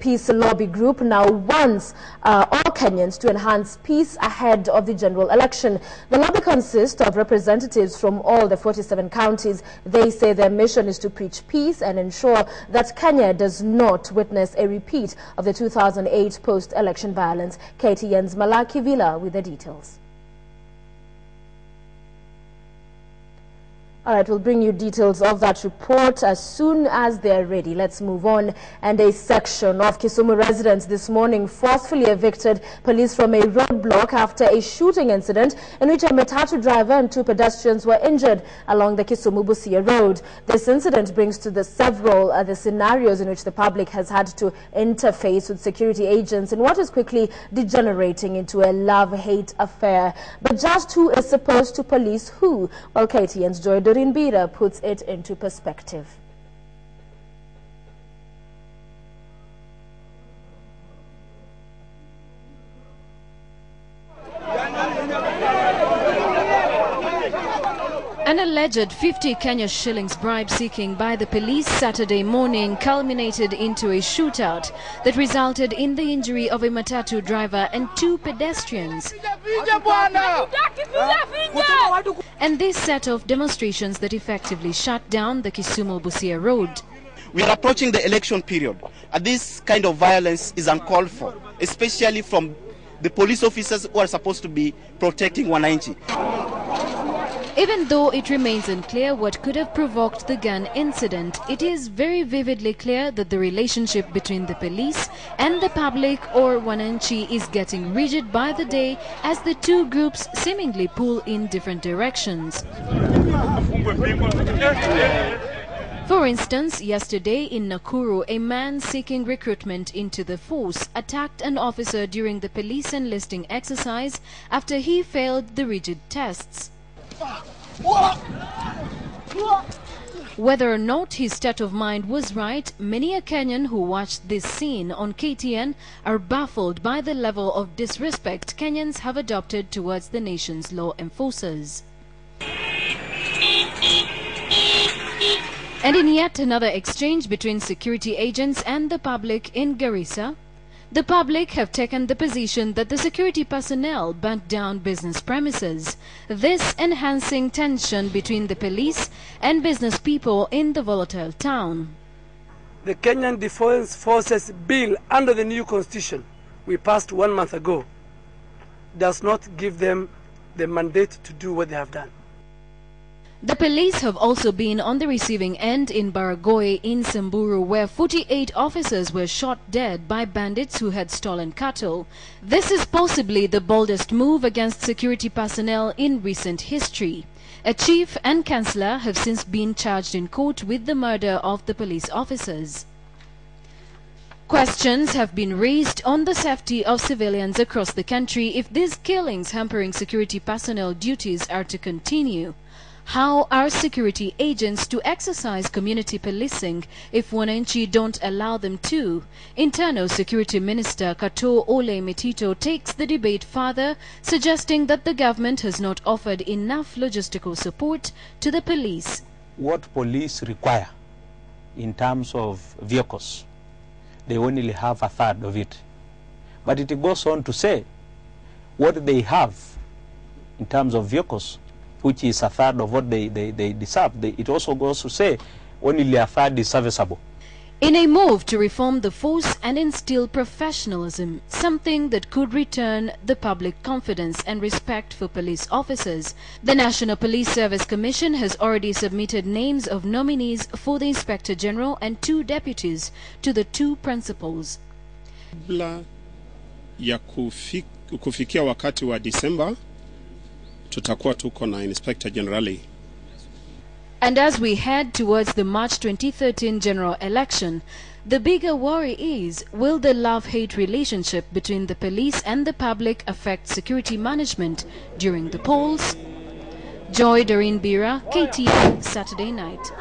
Peace Lobby Group now wants all Kenyans to enhance peace ahead of the general election. The lobby consists of representatives from all the 47 counties. They say their mission is to preach peace and ensure that Kenya does not witness a repeat of the 2008 post-election violence. KTN's Malaki Villa with the details. All right, we'll bring you details of that report as soon as they're ready. Let's move on. And a section of Kisumu residents this morning forcefully evicted police from a roadblock after a shooting incident in which a matatu driver and 2 pedestrians were injured along the Kisumu Busia road. This incident brings to the several the scenarios in which the public has had to interface with security agents in what is quickly degenerating into a love-hate affair. But just who is supposed to police who? Well, KTN's Joy Bira puts it into perspective. An alleged 50 Kenya shillings bribe seeking by the police Saturday morning culminated into a shootout that resulted in the injury of a matatu driver and 2 pedestrians. And this set of demonstrations that effectively shut down the Kisumu Busia road. We are approaching the election period, and this kind of violence is uncalled for, especially from the police officers who are supposed to be protecting wananchi. Even though it remains unclear what could have provoked the gun incident, it is very vividly clear that the relationship between the police and the public or wananchi is getting rigid by the day as the 2 groups seemingly pull in different directions. For instance, yesterday in Nakuru, a man seeking recruitment into the force attacked an officer during the police enlisting exercise after he failed the rigid tests. Whether or not his state of mind was right, many a Kenyan who watched this scene on KTN are baffled by the level of disrespect Kenyans have adopted towards the nation's law enforcers. And in yet another exchange between security agents and the public in Garissa, the public have taken the position that the security personnel burnt down business premises, this enhancing tension between the police and business people in the volatile town. The Kenyan Defense Forces bill under the new constitution we passed 1 month ago does not give them the mandate to do what they have done. The police have also been on the receiving end in Baragoe in Samburu, where 48 officers were shot dead by bandits who had stolen cattle. This is possibly the boldest move against security personnel in recent history. A chief and councillor have since been charged in court with the murder of the police officers. Questions have been raised on the safety of civilians across the country if these killings hampering security personnel duties are to continue. How are security agents to exercise community policing if wananchi don't allow them to? Internal Security Minister Kato Ole Metito takes the debate further, suggesting that the government has not offered enough logistical support to the police. What police require in terms of vehicles, they only have 1/3 of it. But it goes on to say what they have in terms of vehicles, which is 1/3 of what they deserve. It also goes to say only 1/3 is serviceable. In a move to reform the force and instill professionalism, something that could return the public confidence and respect for police officers, the National Police Service Commission has already submitted names of nominees for the Inspector General and 2 deputies to the 2 principals. Kabla ya kufikia wakati wa Disemba, tutakuwa tuko na Inspector General. And as we head towards the March 2013 general election, the bigger worry is, will the love-hate relationship between the police and the public affect security management during the polls? Joy Bira, KTN, Saturday Night.